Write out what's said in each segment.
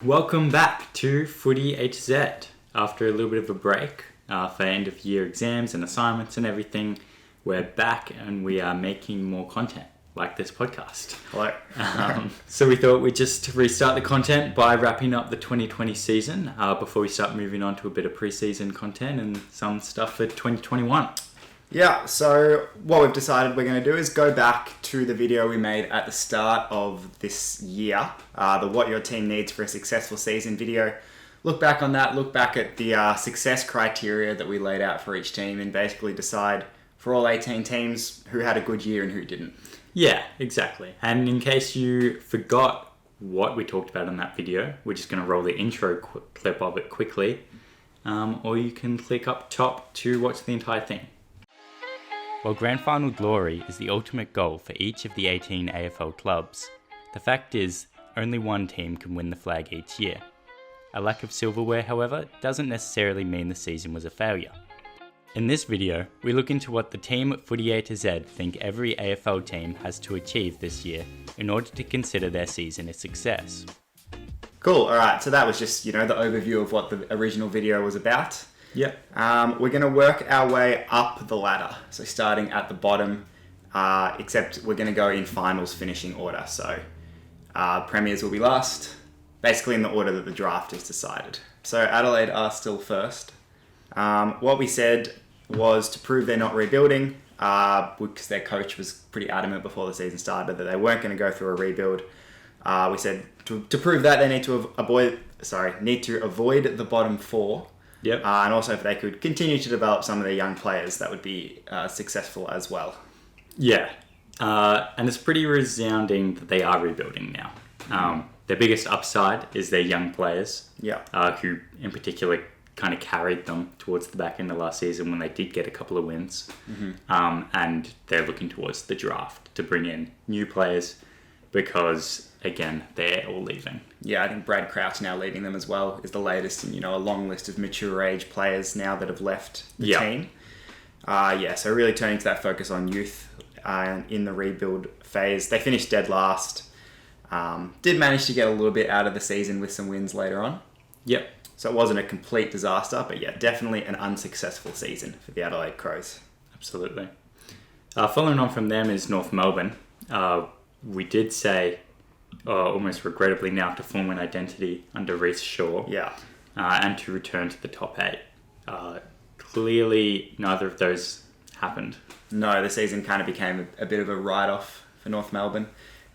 Welcome back to Footy A to Z. After a little bit of a break for end of year exams and assignments and everything, we're back and we are making more content like this podcast. Hello. So we thought we'd just restart the content by wrapping up the 2020 season before we start moving on to a bit of pre-season content and some stuff for 2021. Yeah, so what we've decided we're going to do is go back to the video we made at the start of this year, the What Your Team Needs for a Successful Season video. Look back on that, look back at the success criteria that we laid out for each team and basically decide for all 18 teams who had a good year and who didn't. Yeah, exactly. And in case you forgot what we talked about in that video, we're just going to roll the intro clip of it quickly, or you can click up top to watch the entire thing. While Grand Final glory is the ultimate goal for each of the 18 AFL clubs, the fact is, only one team can win the flag each year. A lack of silverware, however, doesn't necessarily mean the season was a failure. In this video, we look into what the team at Footy A to Z think every AFL team has to achieve this year in order to consider their season a success. Cool, alright, so that was just, the overview of what the original video was about. Yep. We're going to work our way up the ladder. So starting at the bottom, except we're going to go in finals finishing order. So premiers will be last, basically in the order that the draft is decided. So Adelaide are still first. What we said was to prove they're not rebuilding, because their coach was pretty adamant before the season started that they weren't going to go through a rebuild. We said to prove that they need to avoid the bottom four. Yep. And also if they could continue to develop some of their young players, that would be successful as well. Yeah. And it's pretty resounding that they are rebuilding now. Their biggest upside is their young players. Yeah. Who in particular kind of carried them towards the back end of last season when they did get a couple of wins. Mm-hmm. And they're looking towards the draft to bring in new players because, again, they're all leaving. Yeah, I think Brad Crouch now leading them as well is the latest in, a long list of mature age players now that have left the team. So really turning to that focus on youth in the rebuild phase. They finished dead last. Did manage to get a little bit out of the season with some wins later on. Yep. So it wasn't a complete disaster, but yeah, definitely an unsuccessful season for the Adelaide Crows. Absolutely. Following on from them is North Melbourne. We did say, almost regrettably now, to form an identity under Reece Shaw. Yeah. And to return to the top 8. Clearly, neither of those happened. No, the season kind of became a bit of a write-off for North Melbourne.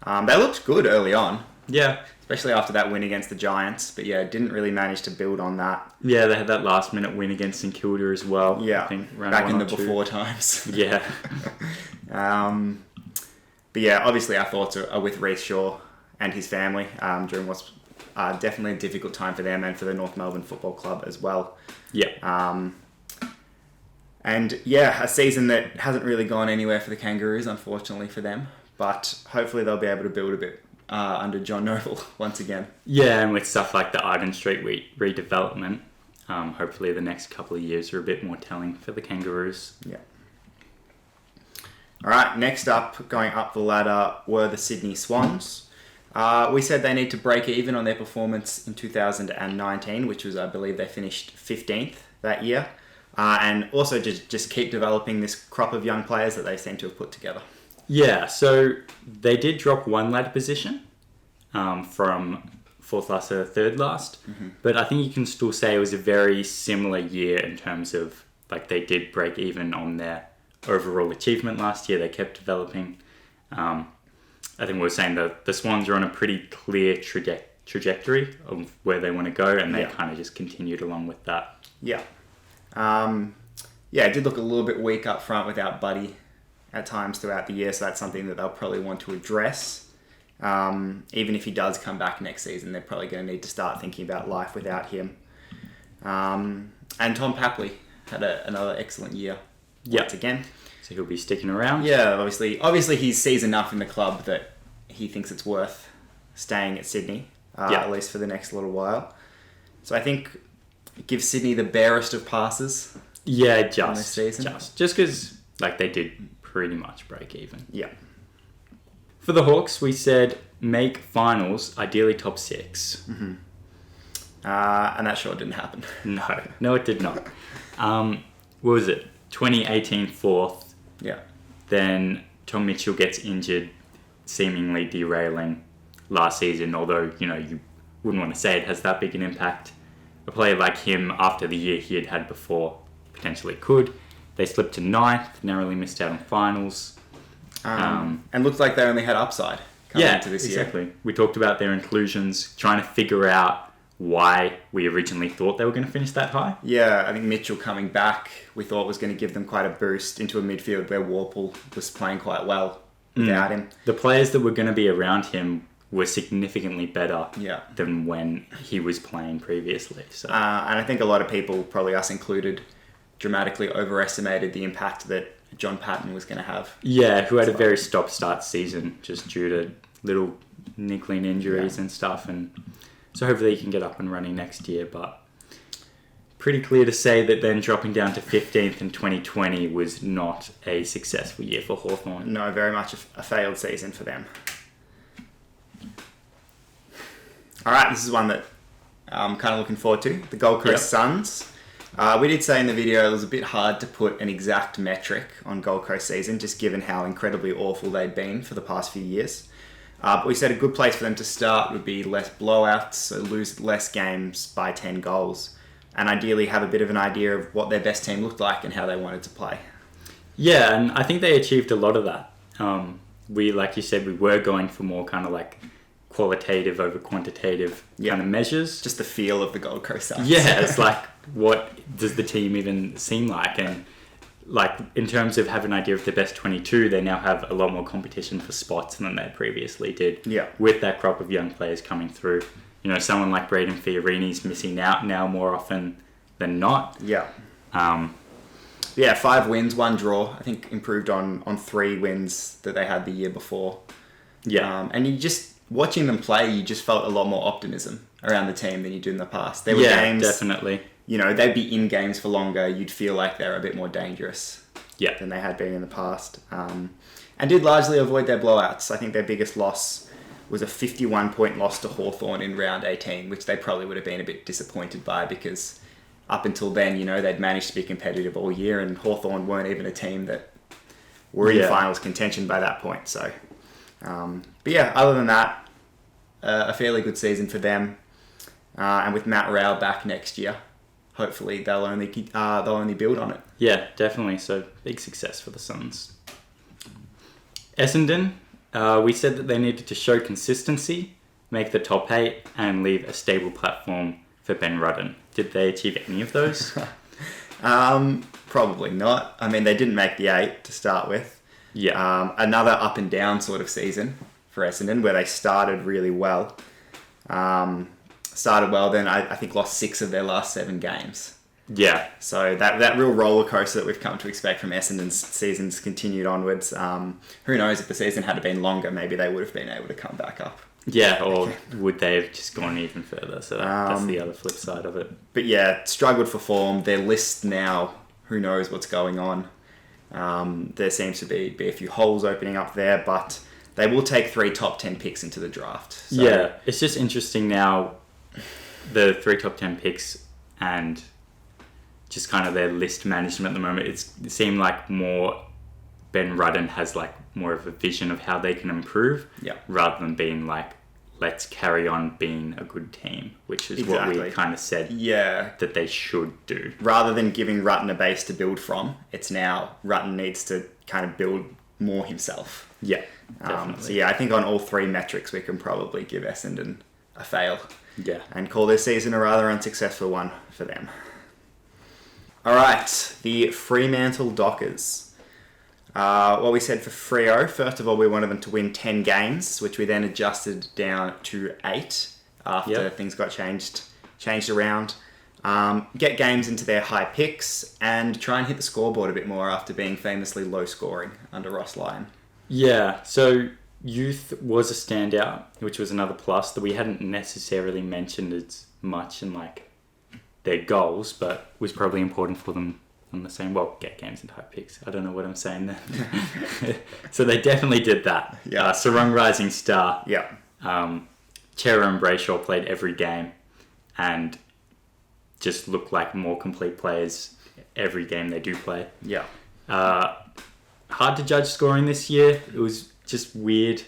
They looked good early on. Yeah. Especially after that win against the Giants. But yeah, didn't really manage to build on that. Yeah, they had that last-minute win against St Kilda as well. Yeah, I think, back in the before times. Yeah. But yeah, obviously our thoughts are with Reece Shaw and his family during what's definitely a difficult time for them and for the North Melbourne Football Club as well. Yeah. And yeah, a season that hasn't really gone anywhere for the Kangaroos, unfortunately for them. But hopefully they'll be able to build a bit under John Noble once again. Yeah, and with stuff like the Arden Street redevelopment, hopefully the next couple of years are a bit more telling for the Kangaroos. Yeah. All right, next up, going up the ladder, were the Sydney Swans. We said they need to break even on their performance in 2019, which was, I believe, they finished 15th that year. And also just keep developing this crop of young players that they seem to have put together. Yeah, so they did drop one ladder position from 4th last to 3rd last. Mm-hmm. But I think you can still say it was a very similar year in terms of, they did break even on their overall achievement last year. They kept developing. I think we were saying that the Swans are on a pretty clear trajectory of where they want to go, and they kind of just continued along with that. Yeah. It did look a little bit weak up front without Buddy at times throughout the year, so that's something that they'll probably want to address. Even if he does come back next season, they're probably going to need to start thinking about life without him. And Tom Papley had another excellent year. Once again. So he'll be sticking around? Yeah, obviously he sees enough in the club that he thinks it's worth staying at Sydney, at least for the next little while. So I think it gives Sydney the barest of passes. Yeah, this season. Just because they did pretty much break even. Yeah. For the Hawks, we said make finals, ideally top 6. Mm-hmm. And that sure didn't happen. No, it did not. What was it? 2018 fourth. Yeah. Then Tom Mitchell gets injured, seemingly derailing last season, although, you wouldn't want to say it has that big an impact. A player like him, after the year he had before, potentially could. They slipped to 9th, narrowly missed out on finals. And looked like they only had upside coming into this year. Exactly. We talked about their inclusions, trying to figure out why we originally thought they were going to finish that high. Yeah, I think Mitchell coming back, we thought was going to give them quite a boost into a midfield where Warple was playing quite well without him. The players that were going to be around him were significantly better than when he was playing previously. So. And I think a lot of people, probably us included, dramatically overestimated the impact that John Patton was going to have. Yeah, who had a very stop-start season just due to little niggling injuries and stuff. And so hopefully he can get up and running next year. But pretty clear to say that then dropping down to 15th in 2020 was not a successful year for Hawthorn. No, very much a failed season for them. All right, this is one that I'm kind of looking forward to. The Gold Coast Suns. We did say in the video it was a bit hard to put an exact metric on Gold Coast season, just given how incredibly awful they'd been for the past few years. But we said a good place for them to start would be less blowouts, so lose less games by 10 goals, and ideally have a bit of an idea of what their best team looked like and how they wanted to play. Yeah, and I think they achieved a lot of that. Like you said, we were going for more kind of like qualitative over quantitative kind of measures. Just the feel of the Gold Coast Suns. Yeah, it's like, what does the team even seem like? And like, in terms of having an idea of the best 22, they now have a lot more competition for spots than they previously did. Yeah. With that crop of young players coming through. Someone like Braden Fiorini's missing out now more often than not. Yeah. 5 wins, 1 draw. I think improved on 3 wins that they had the year before. Yeah. And you just, watching them play, you just felt a lot more optimism around the team than you did in the past. There were games, definitely. They'd be in games for longer. You'd feel like they're a bit more dangerous than they had been in the past. And did largely avoid their blowouts. I think their biggest loss was a 51-point loss to Hawthorn in round 18, which they probably would have been a bit disappointed by because up until then, they'd managed to be competitive all year, and Hawthorn weren't even a team that were in finals contention by that point. So, other than that, a fairly good season for them. And with Matt Rao back next year, hopefully they'll only build on it. Yeah, definitely. So big success for the Suns. Essendon, we said that they needed to show consistency, make the top 8, and leave a stable platform for Ben Rutten. Did they achieve any of those? Probably not. I mean, they didn't make the 8 to start with. Yeah. Another up and down sort of season for Essendon, where they started really well. Then I think lost 6 of their last 7 games. Yeah. So that real roller coaster that we've come to expect from Essendon's seasons continued onwards. Who knows, if the season had been longer, maybe they would have been able to come back up. Yeah, or would they have just gone even further? So that's the other flip side of it. But yeah, struggled for form. Their list now, who knows what's going on. There seems to be a few holes opening up there, but they will take 3 top 10 picks into the draft. So. Yeah, it's just interesting now, the 3 top 10 picks and just kind of their list management at the moment. It seemed like more Ben Rutten has like more of a vision of how they can improve rather than being like, let's carry on being a good team, which is what we kind of said that they should do. Rather than giving Rutten a base to build from, it's now Rutten needs to kind of build more himself. Yeah, definitely. So I think on all 3 metrics we can probably give Essendon a fail. Yeah. And call this season a rather unsuccessful one for them. All right, the Fremantle Dockers. What we said for Freo, first of all, we wanted them to win 10 games, which we then adjusted down to 8 after things got changed around. Get games into their high picks and try and hit the scoreboard a bit more after being famously low scoring under Ross Lyon. Yeah, so youth was a standout, which was another plus that we hadn't necessarily mentioned as much in like their goals, but was probably important for them on the same, get games into high picks. I don't know what I'm saying there. So they definitely did that. Yeah. Sarong Rising Star. Yeah. Chera and Brayshaw played every game. and just look like more complete players every game they do play. Yeah. Hard to judge scoring this year. It was just weird.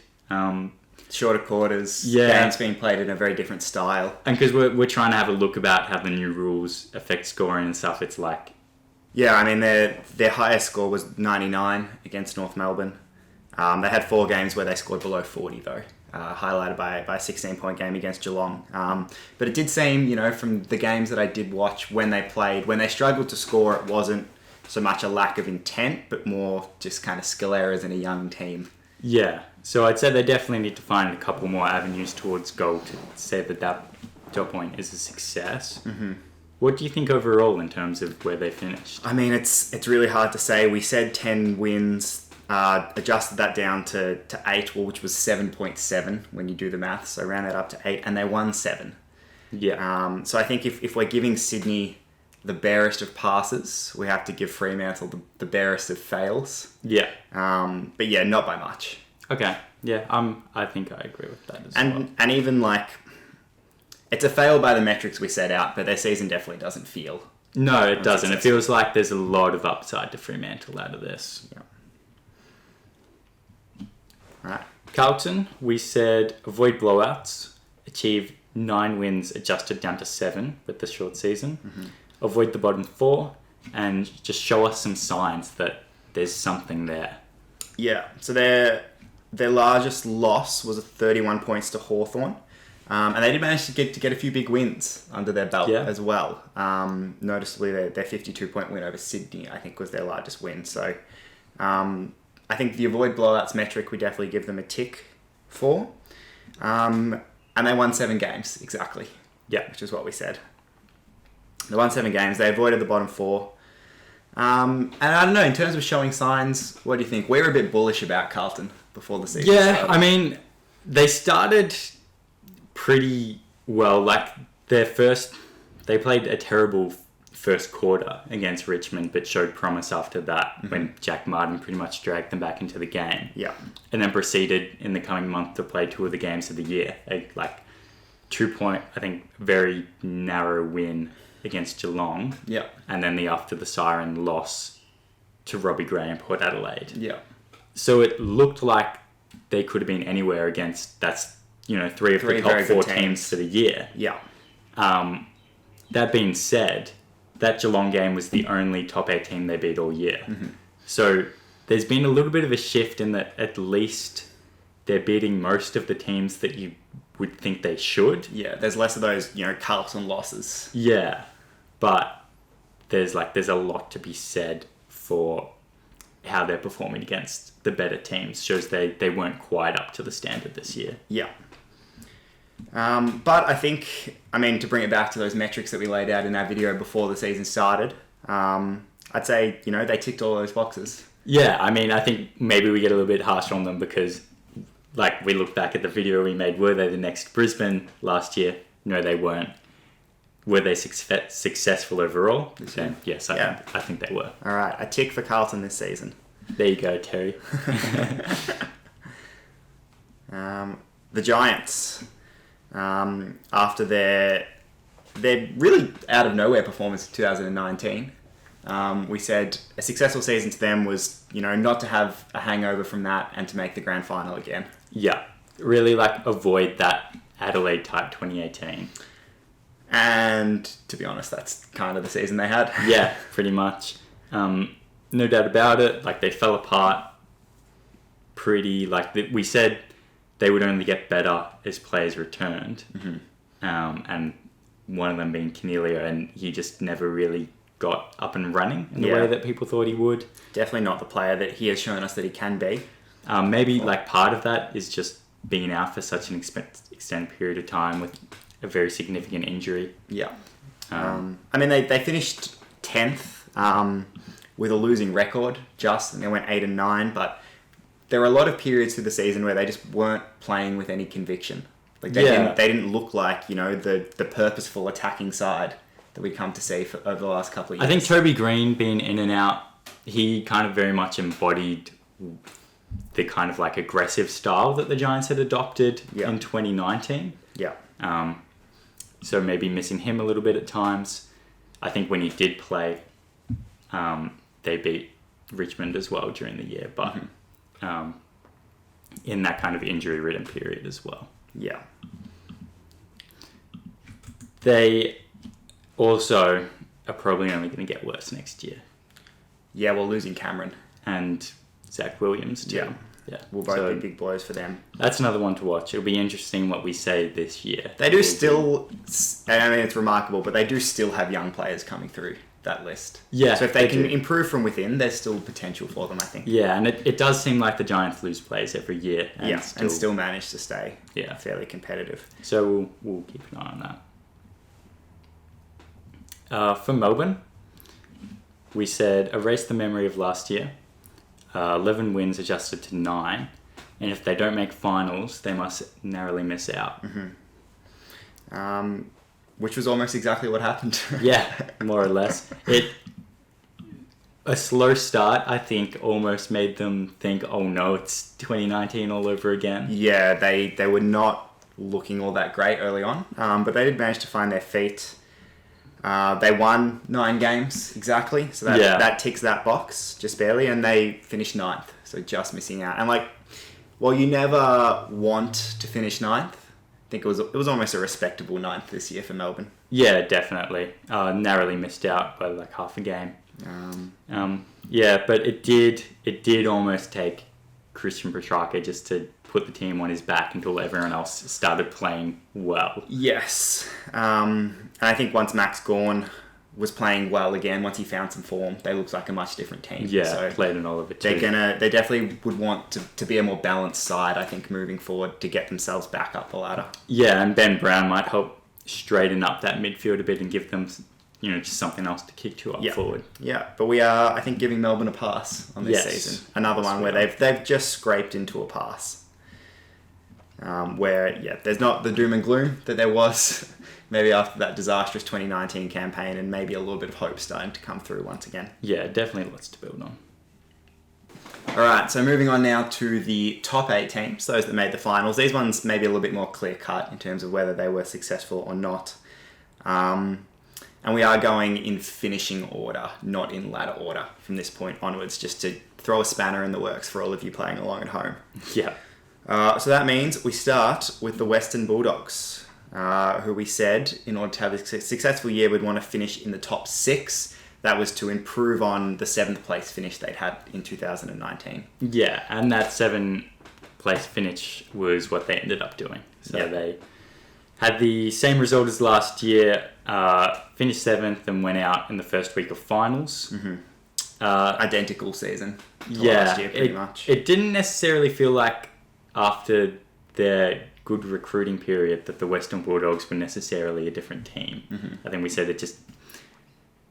Shorter quarters, games being played in a very different style. And because we're trying to have a look about how the new rules affect scoring and stuff, it's like... Yeah, I mean, their highest score was 99 against North Melbourne. They had 4 games where they scored below 40, though, highlighted by a 16-point game against Geelong. But it did seem, from the games that I did watch when they played, when they struggled to score, it wasn't so much a lack of intent, but more just kind of skill errors in a young team. Yeah, so I'd say they definitely need to find a couple more avenues towards goal to say that dot point is a success. Mm-hmm. What do you think overall in terms of where they finished? I mean, it's really hard to say. We said 10 wins, adjusted that down to 8, which was 7.7 when you do the maths. So round that up to 8, and they won 7. Yeah. So I think if we're giving Sydney the barest of passes, we have to give Fremantle the barest of fails. Yeah. But yeah, not by much. Okay. Yeah. I think I agree with that as well. And even it's a fail by the metrics we set out, but their season definitely doesn't feel. No, it doesn't. It feels like there's a lot of upside to Fremantle out of this. Yeah. Right. Carlton, we said avoid blowouts, achieve 9 wins adjusted down to 7 with the short season. Mm-hmm. Avoid the bottom 4, and just show us some signs that there's something there. Yeah, so their largest loss was 31 points to Hawthorn, and they did manage to get a few big wins under their belt as well. Noticeably, their 52-point win over Sydney, I think, was their largest win. So I think the avoid blowouts metric, we definitely give them a tick for. And they won 7 games, exactly. Yeah. Which is what we said. They won 7 games. They avoided the bottom 4. And I don't know, in terms of showing signs, what do you think? We were a bit bullish about Carlton before the season started. I mean, they started pretty well. Like, they played a terrible first quarter against Richmond, but showed promise after that when Jack Martin pretty much dragged them back into the game. Yeah. And then proceeded in the coming month to play 2 of the games of the year. A 2-point, I think, very narrow win against Geelong. Yeah. And then the after the siren loss to Robbie Gray and Port Adelaide. Yeah. So it looked like they could have been anywhere against, 3 of the top 4 teams for the year. Yeah. That being said, that Geelong game was the only top 8 team they beat all year. Mm-hmm. So there's been a little bit of a shift in that at least they're beating most of the teams that you would think they should. Yeah, there's less of those, Carlton losses. Yeah, but there's a lot to be said for how they're performing against the better teams. Shows they weren't quite up to the standard this year. Yeah. But I think, to bring it back to those metrics that we laid out in our video before the season started, I'd say, they ticked all those boxes. Yeah, I think maybe we get a little bit harsh on them because, we look back at the video we made, were they the next Brisbane last year? No, they weren't. Were they successful overall? So, yes, I think they were. All right, a tick for Carlton this season. There you go, Terry. The Giants, after their really out of nowhere performance in 2019, we said a successful season to them was, not to have a hangover from that and to make the grand final again. Yeah, really avoid that Adelaide type 2018. And to be honest, that's kind of the season they had. Yeah, pretty much. No doubt about it. They fell apart pretty. We said they would only get better as players returned. Mm-hmm. And one of them being Cornelia, and he just never really got up and running in the way that people thought he would. Definitely not the player that he has shown us that he can be. Maybe part of that is just being out for such an extended period of time with a very significant injury. Yeah. They finished 10th with a losing record and they went 8 and 9, but there were a lot of periods through the season where they just weren't playing with any conviction. They didn't look like, the purposeful attacking side that we'd come to see over the last couple of years. I think Toby Green being in and out, he kind of very much embodied the kind of aggressive style that the Giants had adopted in 2019. Yeah. so maybe missing him a little bit at times. I think when he did play, they beat Richmond as well during the year, but in that kind of injury-ridden period as well. Yeah. They also are probably only going to get worse next year. Yeah, well, losing Cameron. And Zach Williams too. Yeah. Will both be big blows for them. That's another one to watch. It'll be interesting what we say this year. They do still, I mean, it's remarkable, but they do still have young players coming through that list. Yeah. So if they can improve from within, there's still potential for them, I think. Yeah, and it does seem like the Giants lose players every year. And still manage to stay fairly competitive. So we'll keep an eye on that. For Melbourne, we said erase the memory of last year. 11 wins adjusted to 9. And if they don't make finals, they must narrowly miss out. Which was almost exactly what happened. Yeah, more or less. A slow start, I think, almost made them think, oh no, it's 2019 all over again. Yeah, they were not looking all that great early on, but they did manage to find their feet. They won 9 games exactly, so that ticks that box just barely, and they finished 9th, so just missing out. And well, you never want to finish 9th. I think it was almost a respectable 9th this year for Melbourne. Yeah, definitely. Narrowly missed out by half a game. But it did almost take Christian Petrarca just to put the team on his back until everyone else started playing well. Yes. And I think once Max Gawn was playing well again, once he found some form, they looked like a much different team. Yeah, so played in all of it too. They definitely would want to be a more balanced side, I think, moving forward to get themselves back up the ladder. Yeah, and Ben Brown might help straighten up that midfield a bit and give them, just something else to kick to up forward. Yeah, but we are, I think, giving Melbourne a pass on this season. Another one where they've just scraped into a pass. There's not the doom and gloom that there was maybe after that disastrous 2019 campaign, and maybe a little bit of hope starting to come through once again. Yeah, definitely lots to build on. All right, so moving on now to the top 8 teams, those that made the finals. These ones may be a little bit more clear-cut in terms of whether they were successful or not. And we are going in finishing order, not in ladder order from this point onwards, just to throw a spanner in the works for all of you playing along at home. Yeah. So that means we start with the Western Bulldogs, who we said, in order to have a successful year, we'd want to finish in the top 6. That was to improve on the 7th place finish they'd had in 2019. Yeah, and that 7th place finish was what they ended up doing. So they had the same result as last year, finished 7th and went out in the first week of finals. Identical season to last year, pretty much. It didn't necessarily feel like after their good recruiting period that the Western Bulldogs were necessarily a different team. I think we said that just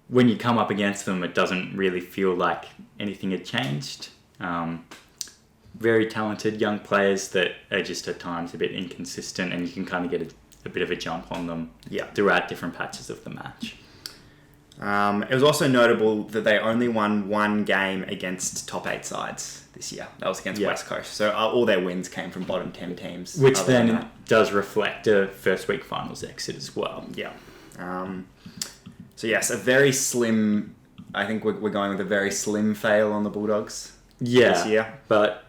when you come up against them, it doesn't really feel like anything had changed. Very talented young players that are just at times a bit inconsistent, and you can kind of get a bit of a jump on them throughout different patches of the match. It was also notable that they only won 1 game against top 8 sides this year. That was against West Coast. So all their wins came from bottom 10 teams. Which then does reflect a first week finals exit as well. Yeah. So yes, a very slim, I think we're going with a very slim fail on the Bulldogs this year. But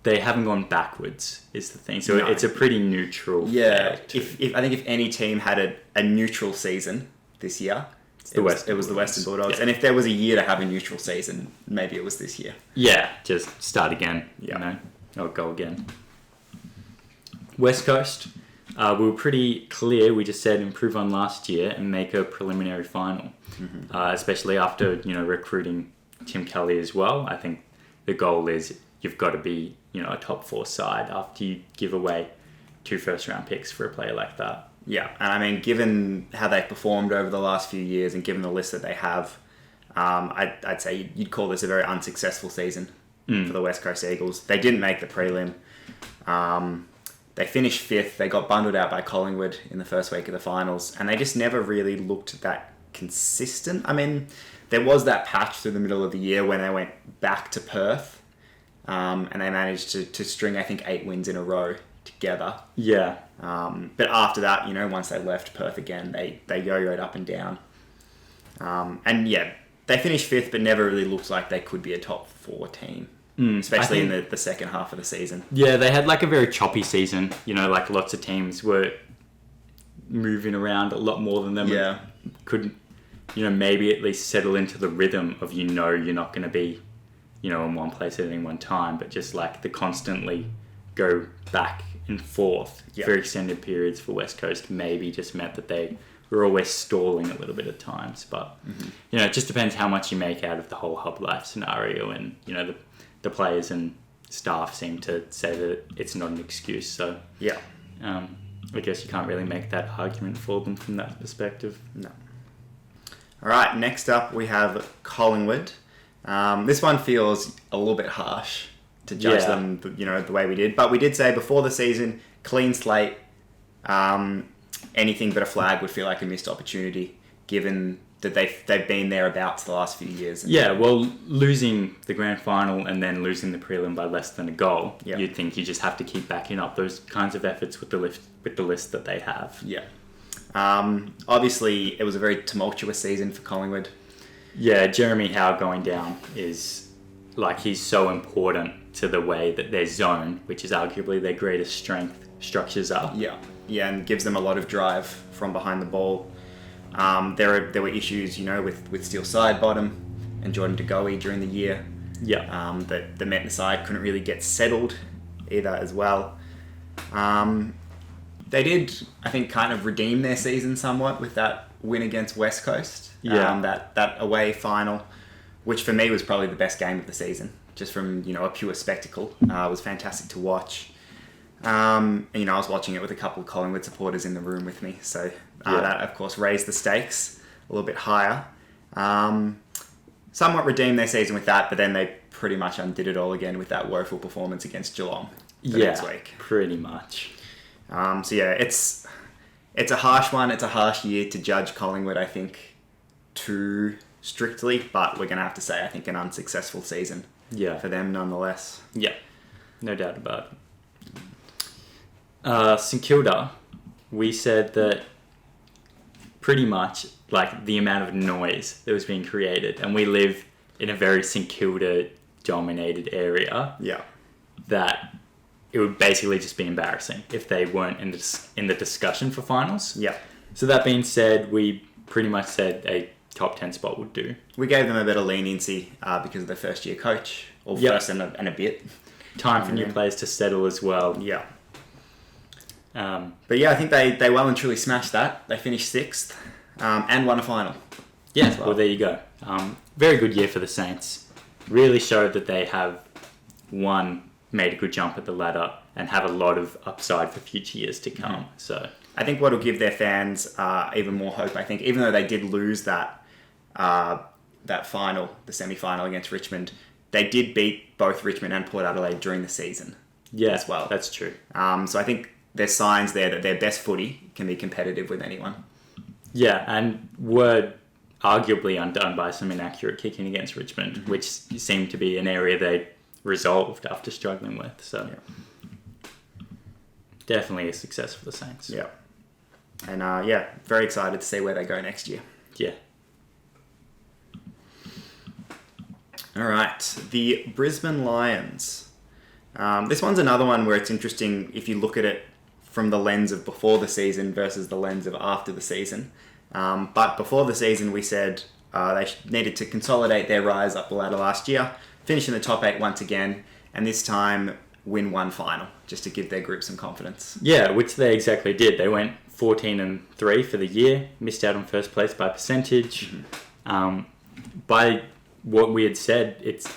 they haven't gone backwards is the thing. So it's a pretty neutral fail too. I think if any team had a neutral season this year, it was the Western Bulldogs. Yeah. And if there was a year to have a neutral season, maybe it was this year. Yeah, just start again, or go again. West Coast, we were pretty clear. We just said improve on last year and make a preliminary final, especially after recruiting Tim Kelly as well. I think the goal is you've got to be a top 4 side after you give away 2 first-round picks for a player like that. Yeah, and I mean, given how they've performed over the last few years and given the list that they have, I'd say you'd call this a very unsuccessful season for the West Coast Eagles. They didn't make the prelim. They finished 5th. They got bundled out by Collingwood in the first week of the finals, and they just never really looked that consistent. I mean, there was that patch through the middle of the year when they went back to Perth, and they managed to string, I think, 8 wins in a row together. Yeah. But after that, once they left Perth again, they yo-yoed up and down. And yeah, they finished 5th, but never really looked like they could be a top 4 team, especially in the second half of the season. Yeah, they had like a very choppy season. Like lots of teams were moving around a lot more than them. Yeah. Could, maybe at least settle into the rhythm of, you're not going to be, in one place at any one time, but just like the constantly go back and forth for extended periods for West Coast maybe just meant that they were always stalling a little bit at times. But, it just depends how much you make out of the whole hub life scenario. And, the players and staff seem to say that it's not an excuse. So, I guess you can't really make that argument for them from that perspective. No. All right, next up we have Collingwood. This one feels a little bit harsh to judge them, the way we did. But we did say before the season, clean slate, anything but a flag would feel like a missed opportunity, given that they've been thereabouts the last few years. Yeah, well, losing the grand final and then losing the prelim by less than a goal, you'd think you just have to keep backing up those kinds of efforts with the list that they have. Yeah. Obviously, it was a very tumultuous season for Collingwood. Yeah, Jeremy Howe going down is he's so important to the way that their zone, which is arguably their greatest strength, structures up. Yeah, and gives them a lot of drive from behind the ball. There were issues, with Steele Sidebottom and Jordan De Goey during the year. Yeah. That meant the side couldn't really get settled either as well. They did, I think, kind of redeem their season somewhat with that win against West Coast. Yeah. That away final, which for me was probably the best game of the season, just from, a pure spectacle. It was fantastic to watch. I was watching it with a couple of Collingwood supporters in the room with me, so that, of course, raised the stakes a little bit higher. Somewhat redeemed their season with that, but then they pretty much undid it all again with that woeful performance against Geelong the next week. Pretty much. It's a harsh one. It's a harsh year to judge Collingwood, I think, too strictly, but we're going to have to say, I think, an unsuccessful season for them nonetheless. Yeah, no doubt about it. St Kilda, we said that pretty much the amount of noise that was being created, and we live in a very St Kilda dominated area. Yeah. That it would basically just be embarrassing if they weren't in the discussion for finals. Yeah. So that being said, we pretty much said a top 10 spot would do. We gave them a bit of leniency because of their first year coach, or first and a bit. Time for new players to settle as well. Yeah. But yeah, I think they well and truly smashed that. They finished 6th and won a final. Yeah, well, there you go. Very good year for the Saints. Really showed that they have, made a good jump at the ladder and have a lot of upside for future years to come. So I think what will give their fans even more hope, I think, even though they did lose that final, the semi-final against Richmond, they did beat both Richmond and Port Adelaide during the season as well. That's true. So I think there's signs there that their best footy can be competitive with anyone. Yeah, and were arguably undone by some inaccurate kicking against Richmond, which seemed to be an area they resolved after struggling with. So definitely a success for the Saints. Yeah. And very excited to see where they go next year. Yeah. All right, the Brisbane Lions. This one's another one where it's interesting if you look at it from the lens of before the season versus the lens of after the season. But before the season, we said they needed to consolidate their rise up the ladder last year, finish in the top 8 once again, and this time win one final, just to give their group some confidence. Yeah, which they exactly did. They went 14-3 for the year, missed out on first place by percentage. By what we had said, it's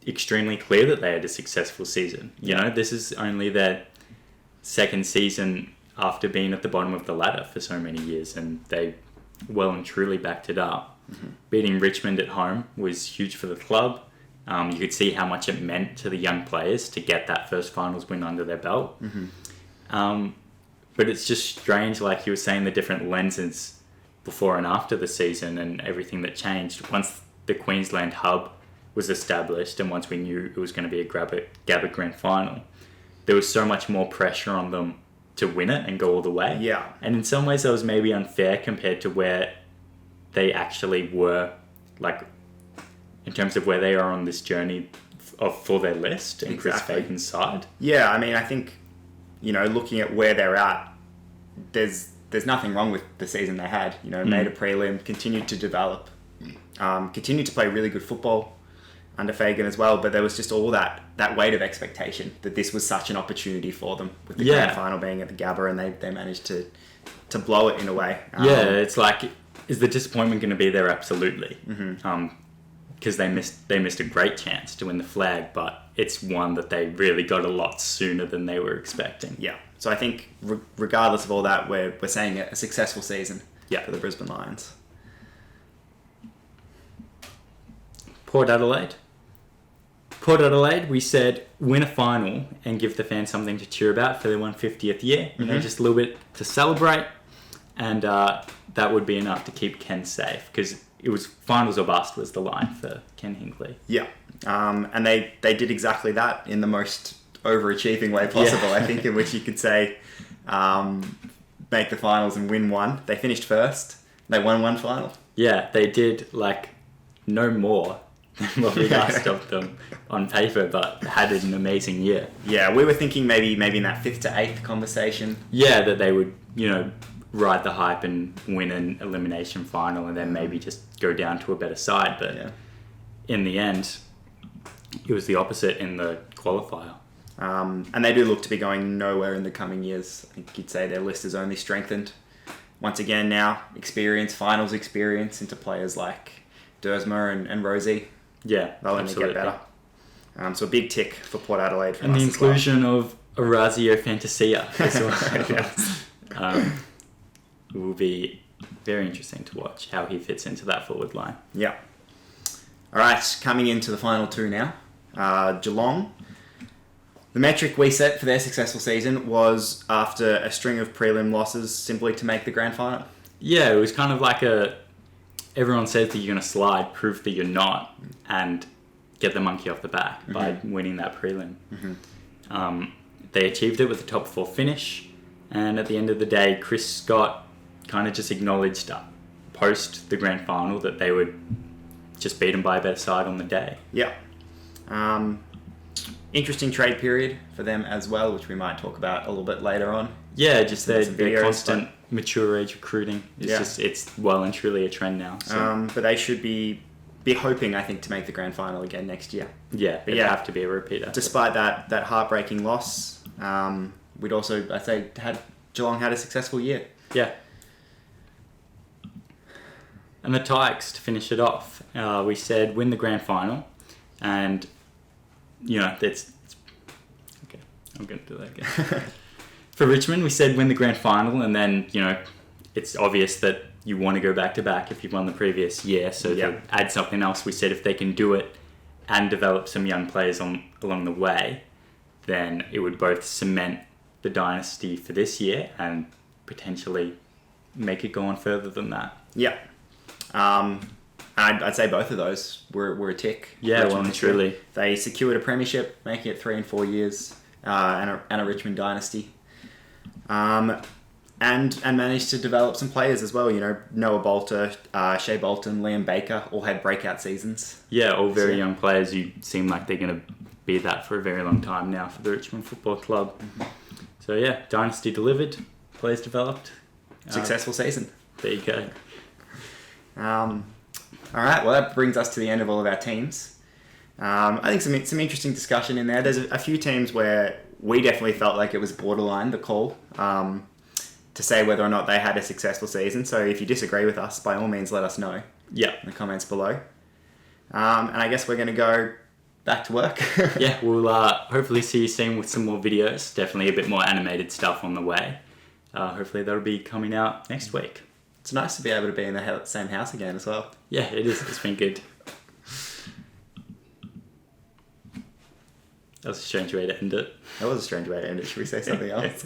extremely clear that they had a successful season. You know, this is only their second season after being at the bottom of the ladder for so many years, and they well and truly backed it up. Beating Richmond at home was huge for the club. You could see how much it meant to the young players to get that first finals win under their belt. But it's just strange, like you were saying, the different lenses before and after the season and everything that changed. Once the Queensland hub was established and once we knew it was going to be a Gabba Grand Final, there was so much more pressure on them to win it and go all the way. Yeah. And in some ways that was maybe unfair compared to where they actually were, like, in terms of where they are on this journey for their list and Chris Fagan's side. Yeah, I mean, I think, looking at where they're at, there's nothing wrong with the season they had. Made a prelim, continued to develop, continued to play really good football under Fagan as well, but there was just all that weight of expectation that this was such an opportunity for them, with the grand final being at the Gabba, and they managed to blow it in a way. It's like, is the disappointment going to be there? Absolutely. Because they missed a great chance to win the flag, but it's one that they really got a lot sooner than they were expecting. Yeah. So I think regardless of all that, we're saying a successful season for the Brisbane Lions. Port Adelaide, we said win a final and give the fans something to cheer about for their 150th year. Just a little bit to celebrate, and that would be enough to keep Ken safe, because it was finals or bust was the line for Ken Hinkley. Yeah, and they did exactly that in the most overachieving way possible, I think, in which you could say make the finals and win one. They finished first. They won one final. Yeah, they did no more than what we asked of them on paper, but had an amazing year. Yeah, we were thinking maybe in that 5th to 8th conversation. Yeah, that they would, ride the hype and win an elimination final and then maybe just go down to a better side. But in the end, it was the opposite in the qualifier. And they do look to be going nowhere in the coming years. I think you'd say their list has only strengthened. Once again now, finals experience into players like Dersma and Rosie. Yeah, they'll only get better. So a big tick for Port Adelaide. And the inclusion of Orazio Fantasia as well. It will be very interesting to watch how he fits into that forward line. Yeah. All right, coming into the final two now. Geelong. The metric we set for their successful season was, after a string of prelim losses, simply to make the grand final. Yeah, it was kind of like everyone says that you're going to slide, prove that you're not, and get the monkey off the back by winning that prelim. They achieved it with a top 4 finish, and at the end of the day, Chris Scott kind of just acknowledged post the grand final that they would just beat them by a better side on the day. Yeah. Interesting trade period for them as well, which we might talk about a little bit later on. Yeah, just their constant mature age recruiting. It's well and truly a trend now. So. But they should be hoping, I think, to make the grand final again next year. Yeah, it'd have to be a repeater. Despite that heartbreaking loss, we'd also, I'd say, Geelong had a successful year. Yeah. And the Tykes, to finish it off, we said win the grand final, and that's okay. I'm going to do that again. For Richmond, we said win the grand final, and then it's obvious that you want to go back to back if you've won the previous year. So to add something else, we said if they can do it and develop some young players along the way, then it would both cement the dynasty for this year and potentially make it go on further than that. Yeah. I'd say both of those were a tick. Yeah, well and truly. They secured a premiership, making it 3 and 4 years, and a Richmond dynasty. And managed to develop some players as well. Noah Bolter, Shea Bolton, Liam Baker all had breakout seasons. Yeah, all very young players who seem like they're going to be that for a very long time now for the Richmond Football Club. So yeah, dynasty delivered, players developed. Successful season. There you go. All right, well, that brings us to the end of all of our teams. I think some interesting discussion in there. There's a few teams where we definitely felt like it was borderline, the call, to say whether or not they had a successful season. So if you disagree with us, by all means, let us know in the comments below. And I guess we're going to go back to work. Yeah, we'll hopefully see you soon with some more videos. Definitely a bit more animated stuff on the way. Hopefully that'll be coming out next week. It's nice to be able to be in the same house again as well. Yeah, it is. It's been good. That was a strange way to end it. That was a strange way to end it. Should we say something else?